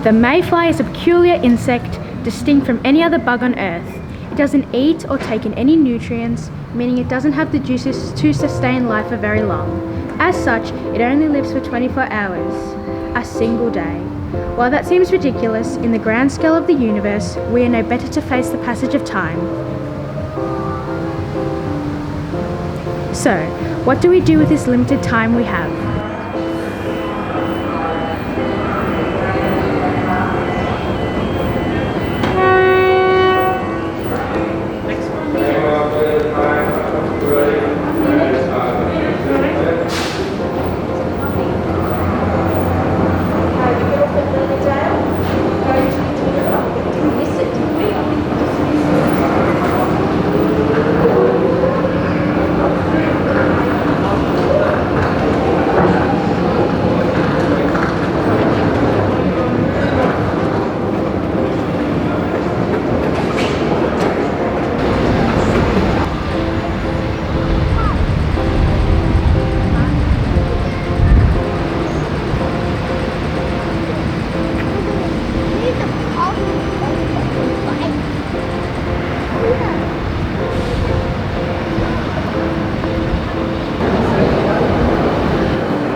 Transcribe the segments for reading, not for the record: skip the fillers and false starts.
The mayfly is a peculiar insect distinct from any other bug on Earth. It doesn't eat or take in any nutrients, meaning it doesn't have the juices to sustain life for very long. As such, it only lives for 24 hours, a single day. While that seems ridiculous, in the grand scale of the universe, we are no better to face the passage of time. So, what do we do with this limited time we have?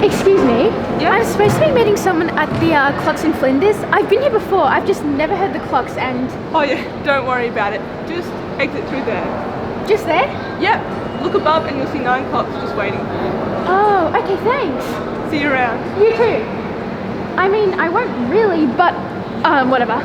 Excuse me? Yeah? I'm supposed to be meeting someone at the clocks in Flinders. I've been here before, I've just never heard the clocks and... Oh yeah, don't worry about it. Just exit through there. Just there? Yep. Look above and you'll see 9 clocks just waiting. Oh, okay, thanks. See you around. You too. I mean, I won't really, but whatever.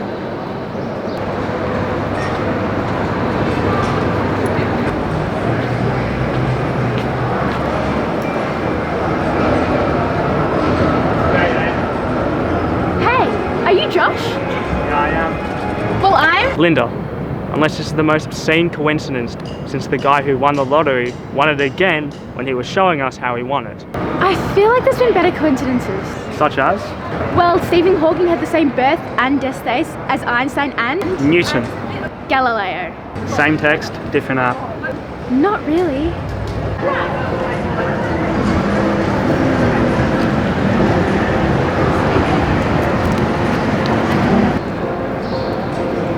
Josh? Yeah, I am. Well, I'm... Linda. Unless this is the most obscene coincidence since the guy who won the lottery won it again when he was showing us how he won it. I feel like there's been better coincidences. Such as? Well, Stephen Hawking had the same birth and death days as Einstein and... Newton. Galileo. Same text, different app. Not really.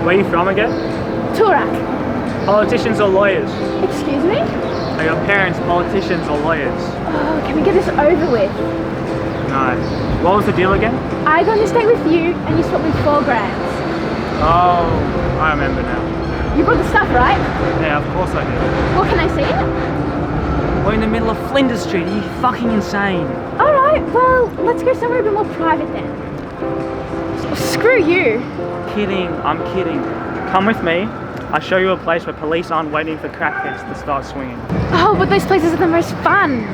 Where are you from again? Turak. Politicians or lawyers? Excuse me? Are your parents politicians or lawyers? Oh, can we get this over with? No. What was the deal again? I got to stay with you and you swapped me $4 grand. Oh, I remember now. You brought the stuff, right? Yeah, of course I did. Well, can I see it? We're in the middle of Flinders Street. Are you fucking insane? Alright, well, let's go somewhere a bit more private then. Screw you. Kidding, I'm kidding. Come with me. I'll show you a place where police aren't waiting for crackheads to start swinging. Oh, but those places are the most fun.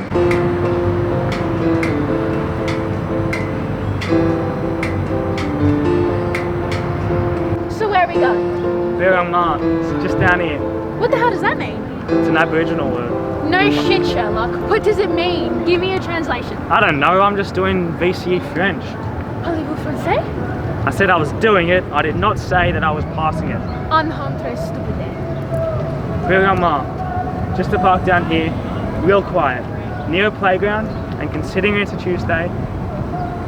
So where are we going? Eureka. It's just down here. What the hell does that mean? It's an Aboriginal word. No shit, Sherlock. What does it mean? Give me a translation. I don't know, I'm just doing VCE French. Parlez-vous français? I said I was doing it, I did not say that I was passing it. I'm très stupid then. Eureka. Just a park down here, real quiet, near a playground, and considering it's a Tuesday,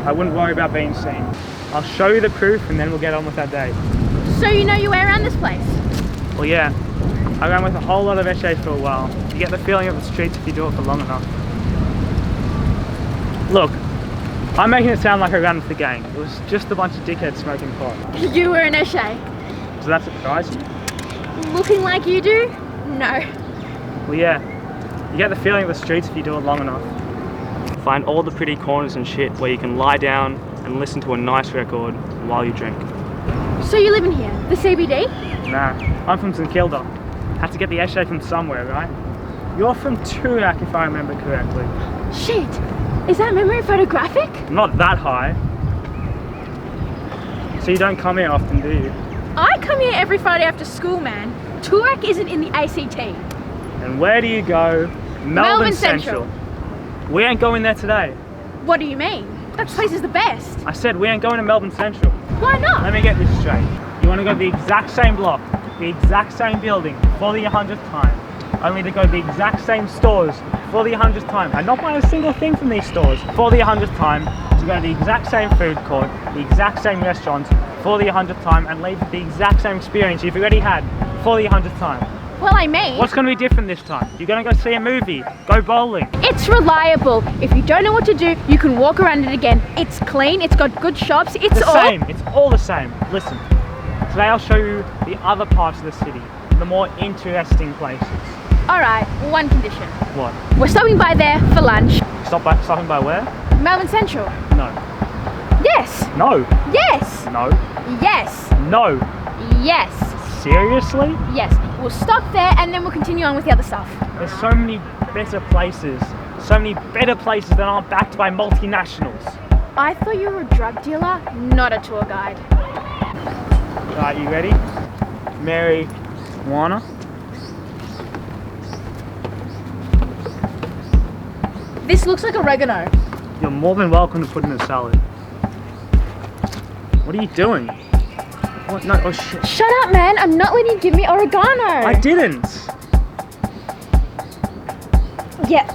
I wouldn't worry about being seen. I'll show you the proof and then we'll get on with our day. So you know your way around this place? Well yeah, I ran with a whole lot of essays for a while. You get the feeling of the streets if you do it for long enough. Look, I'm making it sound like I ran with the gang. It was just a bunch of dickheads smoking pot. You were an essay. Does that surprise you? Looking like you do? No. Well yeah, you get the feeling of the streets if you do it long enough. Find all the pretty corners and shit where you can lie down and listen to a nice record while you drink. So you live in here, the CBD? Nah, I'm from St Kilda. Had to get the essay from somewhere, right? You're from Turak if I remember correctly. Shit, is that memory photographic? Not that high. So you don't come here often, do you? I come here every Friday after school, man. Turak isn't in the ACT. And where do you go? Melbourne Central. We ain't going there today. What do you mean? That place is the best. I said we ain't going to Melbourne Central. Why not? Let me get this straight. You want to go to the exact same block, the exact same building, for the 100th time. only to go to the exact same stores for the 100th time and not buy a single thing from these stores for the 100th time, to go to the exact same food court, the exact same restaurants for the 100th time, and leave the exact same experience you've already had for the 100th time. Well, I mean, What's going to be different this time? You're going to go see a movie, go bowling. it's reliable. If you don't know what to do, you can walk around it again. It's clean, it's got good shops, it's The same, it's all the same. Listen, today I'll show you the other parts of the city, the more interesting places. Alright, one condition. What? We're stopping by there for lunch. Stopping by where? Melbourne Central. No. Yes. No. Yes. No. Yes. No. Yes. Seriously? Yes. We'll stop there and then we'll continue on with the other stuff. There's so many better places. So many better places that aren't backed by multinationals. I thought you were a drug dealer, not a tour guide. Right, you ready? Marijuana. This looks like oregano. You're more than welcome to put in a salad. What are you doing? What? No, oh shit. Shut up, man. I'm not letting you give me oregano. I didn't. Yeah,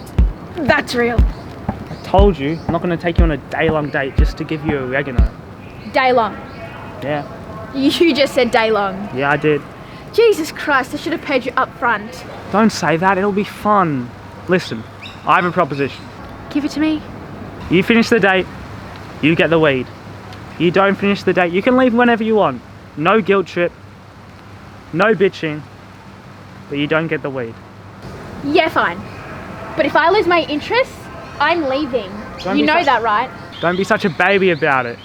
that's real. I told you, I'm not going to take you on a day-long date just to give you oregano. Day long. Yeah. You just said day long. Yeah, I did. Jesus Christ, I should have paid you up front. Don't say that, it'll be fun. Listen, I have a proposition. Give it to me. You finish the date, you get the weed. You don't finish the date, you can leave whenever you want. No guilt trip, no bitching, but you don't get the weed. Yeah, fine. But if I lose my interest, I'm leaving. You know that, right? Don't be such a baby about it.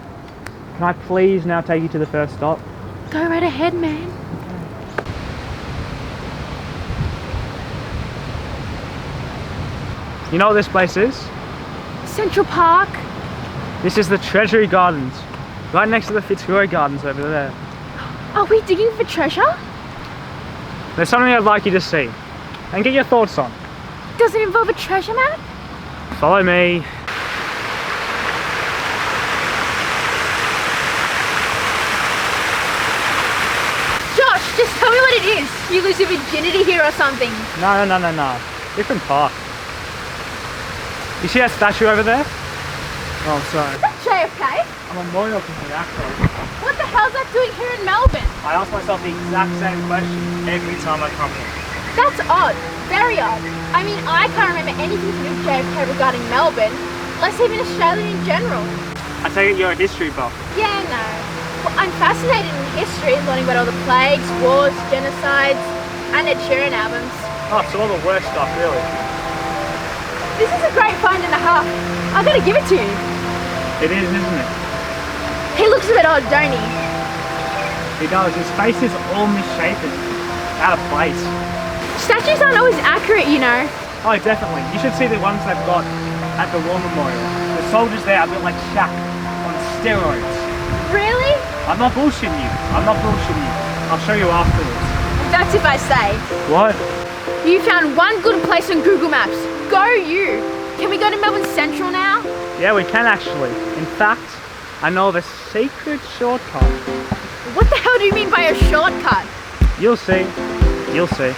Can I please now take you to the first stop? Go right ahead, man. You know what this place is? Central Park. This is the Treasury Gardens, right next to the Fitzroy Gardens over there. Are we digging for treasure? There's something I'd like you to see and get your thoughts on. Does it involve a treasure map? Follow me. Josh, just tell me what it is. You lose your virginity here or something. No. Different park. You see that statue over there? Oh, sorry. Is that JFK? A memorial to him, actually. What the hell's that doing here in Melbourne? I ask myself the exact same question every time I come here. That's odd. Very odd. I mean, I can't remember anything to do with JFK regarding Melbourne, less even Australia in general. I take it you're a history buff. Yeah, no. Well, I'm fascinated in history, learning about all the plagues, wars, genocides, and Ed Sheeran albums. Oh, so all the worst stuff, really. This is a great find and a half. I gotta give it to you. It is, isn't it? He looks a bit odd, don't he? He does. His face is all misshapen. Out of place. Statues aren't always accurate, you know. Oh, definitely. You should see the ones they've got at the War Memorial. The soldiers there are a bit like Shaq on steroids. Really? I'm not bullshitting you. I'll show you afterwards. That's if I say. What? You found one good place on Google Maps. Go you. Can we go to Melbourne Central now? Yeah, we can actually. In fact, I know of a secret shortcut. What the hell do you mean by a shortcut? You'll see. You'll see.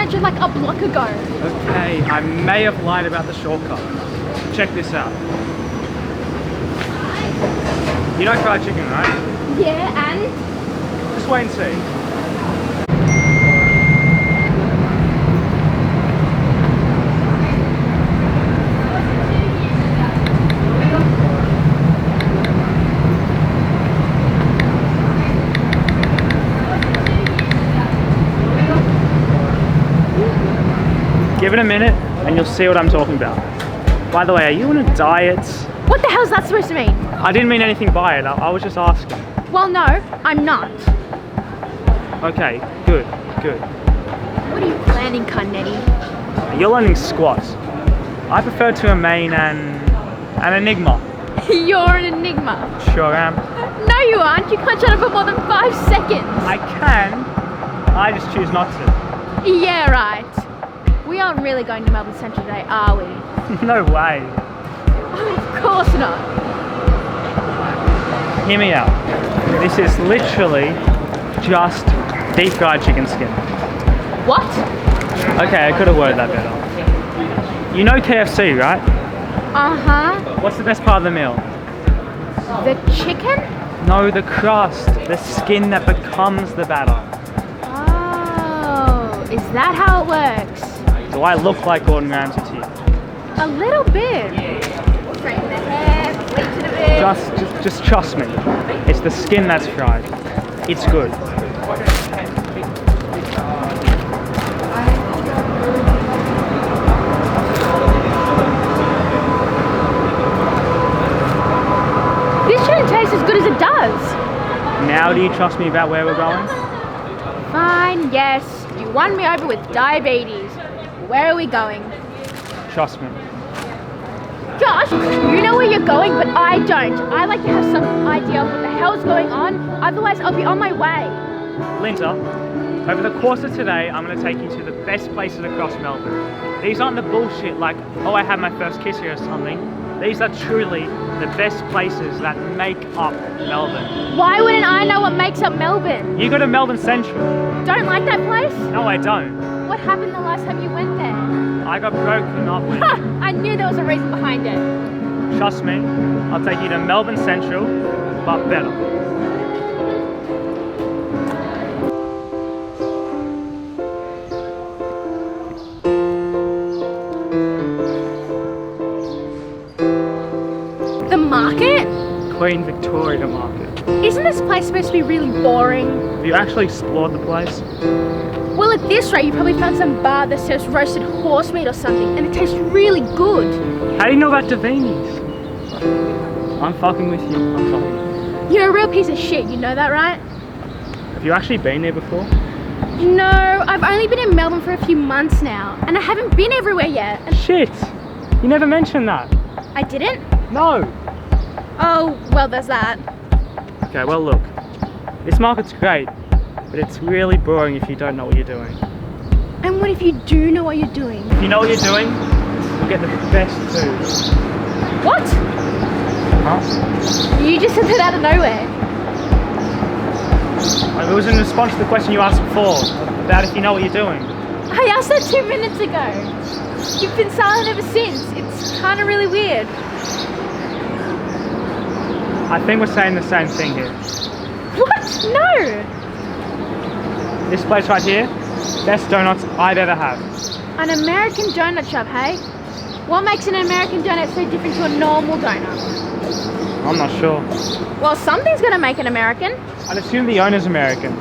entered like a block ago. Okay, I may have lied about the shortcut. Check this out. You know fried chicken, right? Yeah, and? Just wait and see. Give it a minute and you'll see what I'm talking about. By the way, are you on a diet? What the hell's that supposed to mean? I didn't mean anything by it, I was just asking. Well, no, I'm not. Okay, good. What are you planning, Carnetti? You're learning squats. I prefer to remain an enigma. You're an enigma. Sure am. No, you aren't. You can't shut up for more than 5 seconds. I can, I just choose not to. Yeah, right. We aren't really going to Melbourne Central today, are we? No way. Oh, of course not. Hear me out. This is literally just deep fried chicken skin. What? Okay, I could have worded that better. You know KFC, right? Uh-huh. What's the best part of the meal? The chicken? No, the crust, the skin that becomes the batter. Oh, is that how it works? Do I look like Gordon Ramsay to you? A little bit. Straighten the hair, bleach it a bit. Just trust me. It's the skin that's fried. It's good. This shouldn't taste as good as it does. Now do you trust me about where we're going? Fine, yes. You won me over with diabetes. Where are we going? Trust me. Josh, you know where you're going, but I don't. I like to have some idea of what the hell's going on, otherwise I'll be on my way. Linda, over the course of today, I'm going to take you to the best places across Melbourne. These aren't the bullshit like, oh, I had my first kiss here or something. These are truly the best places that make up Melbourne. Why wouldn't I know what makes up Melbourne? You go to Melbourne Central. Don't like that place? No, I don't. What happened the last time you went there? I got broken up with. Ha! I knew there was a reason behind it. Trust me, I'll take you to Melbourne Central, but better. The market? Queen Victoria Market. Isn't this place supposed to be really boring? Have you actually explored the place? Well, at this rate, you probably found some bar that serves roasted horse meat or something, and it tastes really good. How do you know about Davini's? I'm fucking with you. I'm fucking with you. You're a real piece of shit, you know that, right? Have you actually been there before? No, I've only been in Melbourne for a few months now, and I haven't been everywhere yet. And Shit! You never mentioned that. I didn't? No! Oh, well, there's that. Okay, well look. This market's great, but it's really boring if you don't know what you're doing. And what if you do know what you're doing? If you know what you're doing, you'll get the best food. What? Huh? You just said that out of nowhere. It was in response to the question you asked before, about if you know what you're doing. I asked that 2 minutes ago. You've been silent ever since. It's kind of really weird. I think we're saying the same thing here. What? No! This place right here, best donuts I've ever had. An American donut shop, hey? What makes an American donut so different to a normal donut? I'm not sure. Well, something's gonna make an American. I'd assume the owner's American,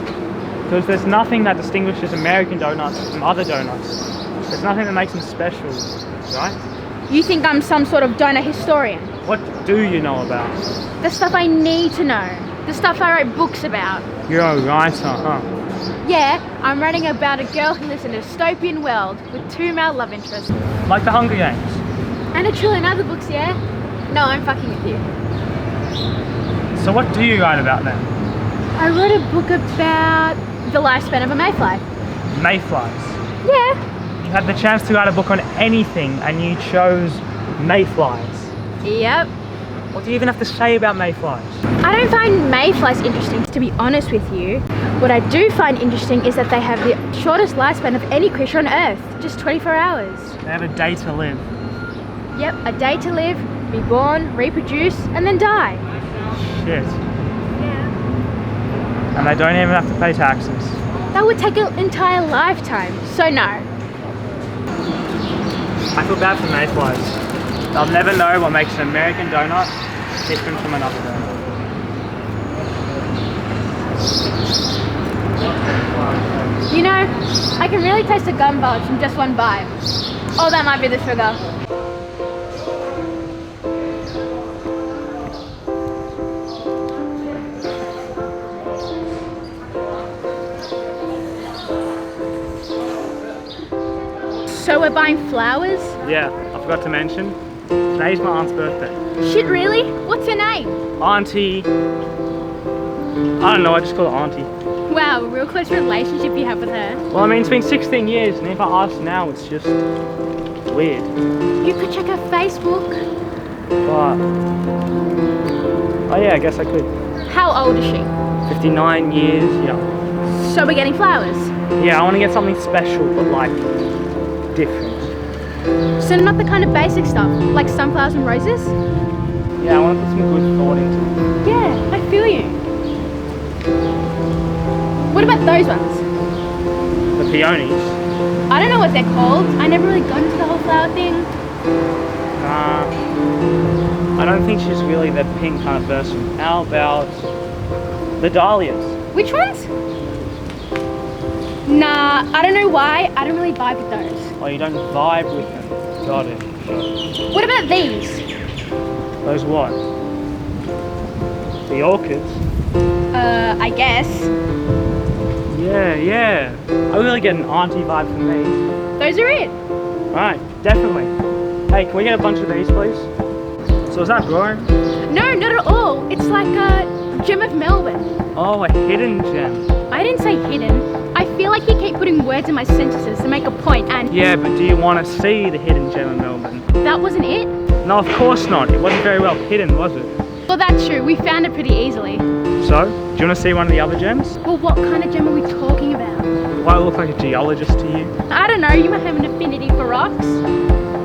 because there's nothing that distinguishes American donuts from other donuts. There's nothing that makes them special, right? You think I'm some sort of donut historian? What do you know about? The stuff I need to know. The stuff I write books about. You're a writer, huh? Yeah, I'm writing about a girl who lives in a dystopian world with 2 male love interests. Like the Hunger Games. And a trillion other books, yeah? No, I'm fucking with you. So what do you write about then? I wrote a book about the lifespan of a mayfly. Mayflies. Yeah. You had the chance to write a book on anything and you chose mayflies. Yep. What do you even have to say about mayflies? I don't find mayflies interesting, to be honest with you. What I do find interesting is that they have the shortest lifespan of any creature on Earth, just 24 hours. They have a day to live. Yep, a day to live, be born, reproduce, and then die. Shit. Yeah. And they don't even have to pay taxes. That would take an entire lifetime, so no. I feel bad for mayflies. They'll never know what makes an American donut different from another donut. You know, I can really taste the gum bulge from just one bite. Oh, that might be the sugar. So we're buying flowers? Yeah, I forgot to mention, today's my aunt's birthday. Shit, really? What's her name? Auntie. I don't know, I just call her Auntie. Wow, a real close relationship you have with her. Well, I mean, it's been 16 years, and if I ask now, it's just weird. You could check her Facebook. But, oh yeah, I guess I could. How old is she? 59 years young. So we're getting flowers? Yeah, I want to get something special, but like, different. So not the kind of basic stuff, like sunflowers and roses? Yeah, I want to put some good thought into it. Yeah, I feel you. What about those ones? The peonies. I don't know what they're called. I never really got into the whole flower thing. I don't think she's really the pink kind of person. How about the dahlias? Which ones? Nah, I don't know why. I don't really vibe with those. Oh, you don't vibe with them. Got it. Sure. What about these? Those what? The orchids? I guess. Yeah. I really get an auntie vibe from these. Those are it. Alright, definitely. Hey, can we get a bunch of these, please? So is that growing? No, not at all. It's like a gem of Melbourne. Oh, a hidden gem. I didn't say hidden. I feel like you keep putting words in my sentences to make a point, and Yeah, but do you want to see the hidden gem of Melbourne? that wasn't it. No, of course not. It wasn't very well hidden, was it? Well, that's true. We found it pretty easily. So, do you want to see one of the other gems? Well, what kind of gem are we talking about? Do I look like a geologist to you? I don't know. You might have an affinity for rocks.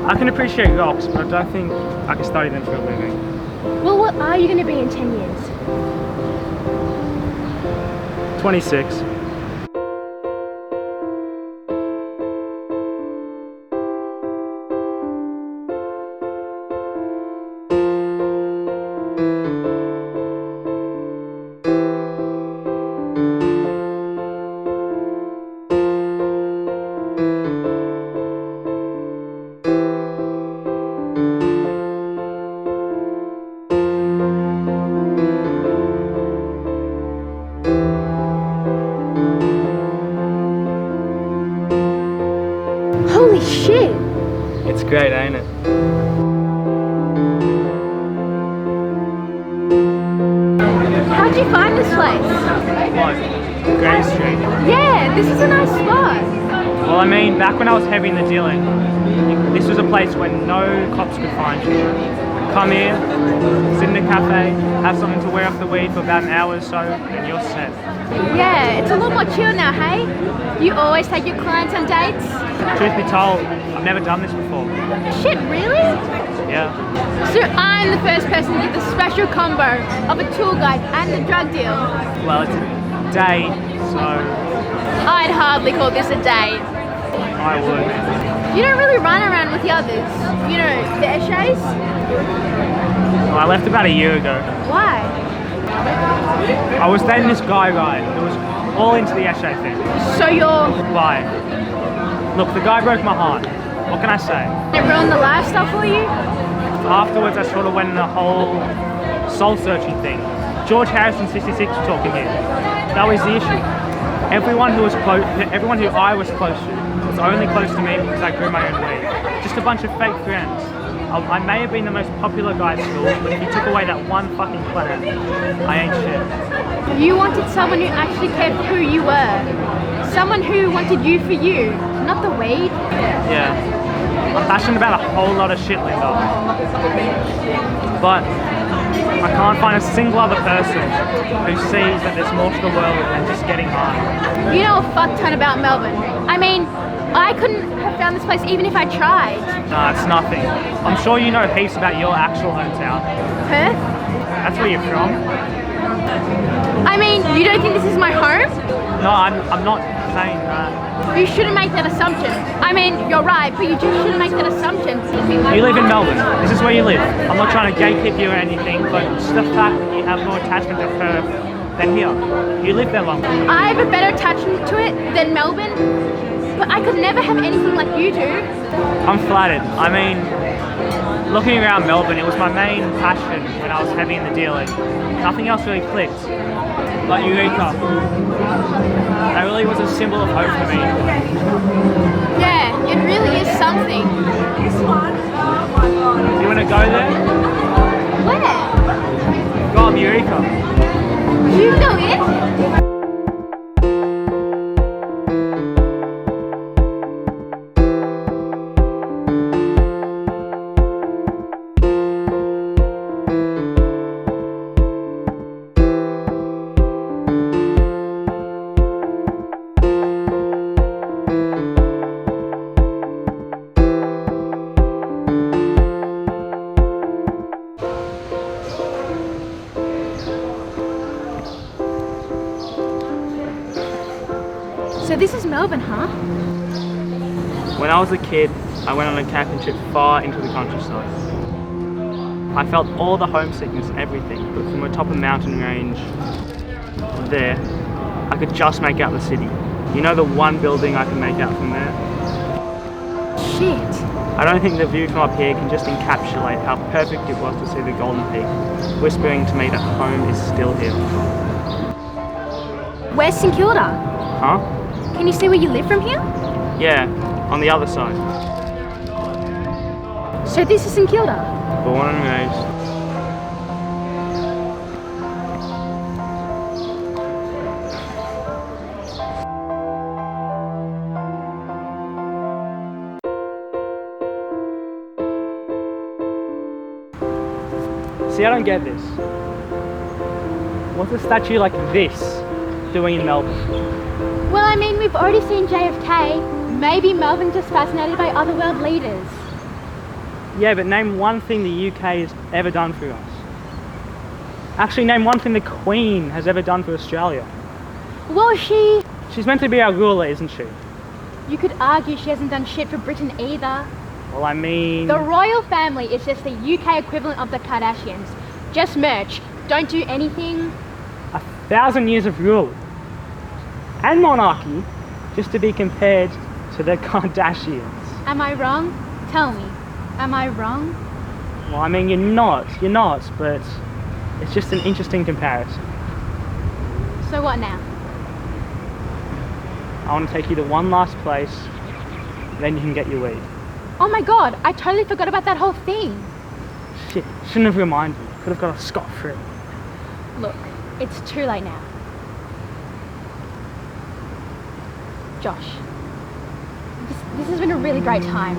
I can appreciate rocks, but I don't think I can study them for a living. Well, what are you going to be in 10 years? 26. Holy shit! It's great, ain't it? How'd you find this place? What? Grey Street. Yeah, this is a nice spot. Well, I mean, back when I was heavy in the dealing, this was a place where no cops could find you. Come here, sit in a cafe, have something to wear off the weed for about an hour or so, and you're set. Yeah, it's a lot more chill now, hey? You always take your clients on dates? Truth be told, I've never done this before. Shit, really? Yeah. So I'm the first person to get the special combo of a tour guide and a drug deal. Well, it's a date, so I'd hardly call this a date. I would. You don't really run around with the others. You know, the essays? Well, I left about a year ago. Why? I was dating this guy, right, who was all into the essay thing. So you're... Why? Look, the guy broke my heart. What can I say? It ruined the lifestyle for you? Afterwards, I sort of went in a whole soul-searching thing. George Harrison 66 was talking here. That was the issue. Everyone who I was close to was only close to me because I grew my own weed. Just a bunch of fake friends. I may have been the most popular guy at school, but if you took away that one fucking plan, I ain't shit. You wanted someone who actually cared for who you were. Someone who wanted you for you, not the weed. Yeah. I'm passionate about a whole lot of shit, Linda. But I can't find a single other person who sees that there's more to the world than just getting high. You know a fuck ton about Melbourne. I mean, I couldn't have found this place even if I tried. Nah, it's nothing. I'm sure you know heaps about your actual hometown. Perth? That's where you're from. I mean, you don't think this is my home? No, I'm not saying that. You shouldn't make that assumption. I mean, you're right, but you just shouldn't make that assumption. You live in Melbourne. This is where you live. I'm not trying to gatekeep you or anything, but just the fact that you have more attachment to Perth than here. You live there longer. I have a better attachment to it than Melbourne, but I could never have anything like you do. I'm flattered. I mean, looking around Melbourne, it was my main passion when I was heavy in the dealing. Nothing else really clicked. Like Eureka. That really was a symbol of hope for me. Yeah, it really is something. Do you want to go there? Where? Go up Eureka. You know it? So this is Melbourne, huh? When I was a kid, I went on a camping trip far into the countryside. I felt all the homesickness and everything, but from the top of a mountain range there, I could just make out the city. You know the one building I can make out from there? Shit. I don't think the view from up here can just encapsulate how perfect it was to see the Golden Peak, whispering to me that home is still here. Where's St Kilda? Huh? Can you see where you live from here? Yeah, on the other side. So this is St Kilda? Born and raised. See, I don't get this. What's a statue like this doing in Melbourne? Well, I mean, we've already seen JFK. Maybe Melbourne's just fascinated by other world leaders. Yeah, but name one thing the UK has ever done for us. Actually, name one thing the Queen has ever done for Australia. Well, She's meant to be our ruler, isn't she? you could argue she hasn't done shit for Britain either. Well, I mean... The royal family is just the UK equivalent of the Kardashians. Just merch. Don't do anything. 1,000 years of rule. And monarchy, just to be compared to the Kardashians. Am I wrong? Tell me. Am I wrong? Well, I mean, you're not, but it's just an interesting comparison. So what now? I want to take you to one last place, then you can get your weed. Oh my god, I totally forgot about that whole thing. Shit, shouldn't have reminded you. Could have got us scot-free. Look, it's too late now. Josh, this has been a really great time.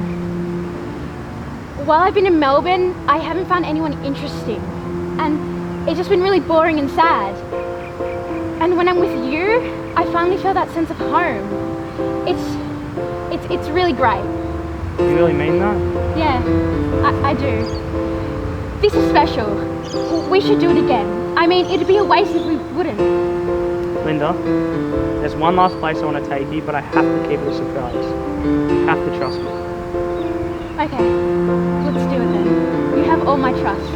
While I've been in Melbourne, I haven't found anyone interesting. And it's just been really boring and sad. And when I'm with you, I finally feel that sense of home. It's really great. You really mean that? Yeah, I do. This is special. We should do it again. I mean, it'd be a waste if we wouldn't. Linda, there's one last place I want to take you, but I have to keep it a surprise. You have to trust me. Okay, let's do it then. You have all my trust.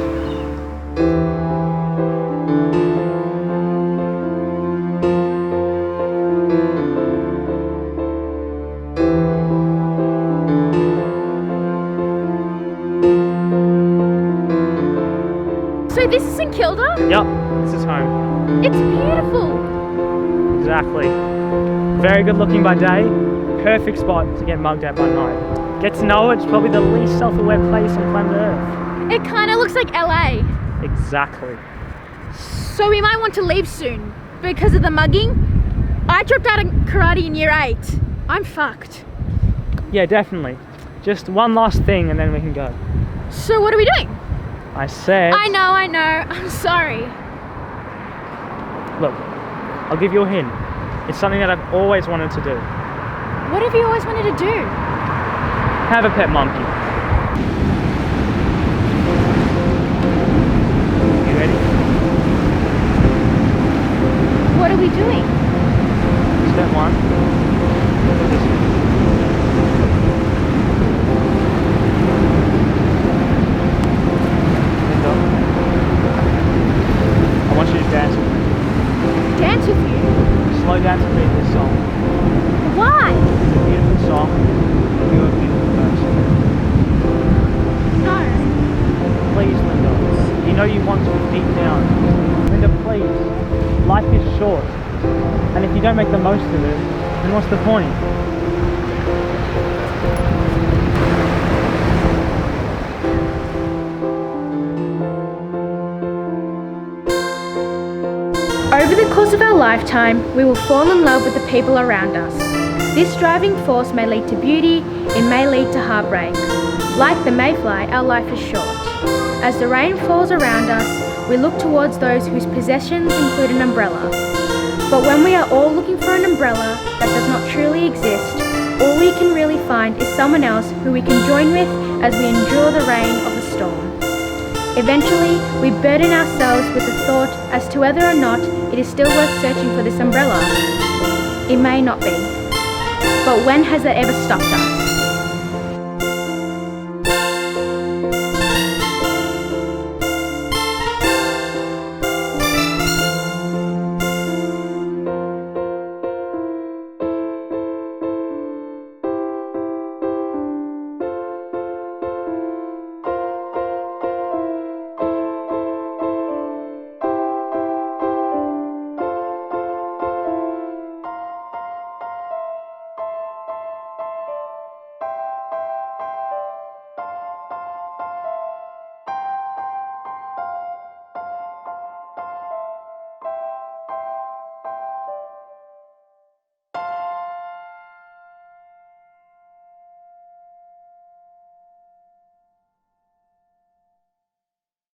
So this is St Kilda? Yep, this is home. It's beautiful. Exactly. Very good looking by day, perfect spot to get mugged at by night. Get to know it, it's probably the least self-aware place on planet Earth. It kind of looks like LA. Exactly. So we might want to leave soon because of the mugging. I dropped out of karate in year 8. I'm fucked. Yeah, definitely. Just one last thing and then we can go. So what are we doing? I said... I know. I'm sorry. Look, I'll give you a hint. It's something that I've always wanted to do. What have you always wanted to do? Have a pet monkey. You ready? What are we doing? Step 1. Listen. Linda, I want you to dance with me. Dance with you? Slow down to beat this song. Why? It's a beautiful song. You're a beautiful person. No. Please, Linda. You know you want to deep down. Linda, please. Life is short. And if you don't make the most of it, then what's the point? Over the course of our lifetime, we will fall in love with the people around us. This driving force may lead to beauty, it may lead to heartbreak. Like the mayfly, our life is short. As the rain falls around us, we look towards those whose possessions include an umbrella. But when we are all looking for an umbrella that does not truly exist, all we can really find is someone else who we can join with as we endure the rain of the storm. Eventually, we burden ourselves with the thought as to whether or not it is still worth searching for this umbrella. It may not be. But when has that ever stopped us?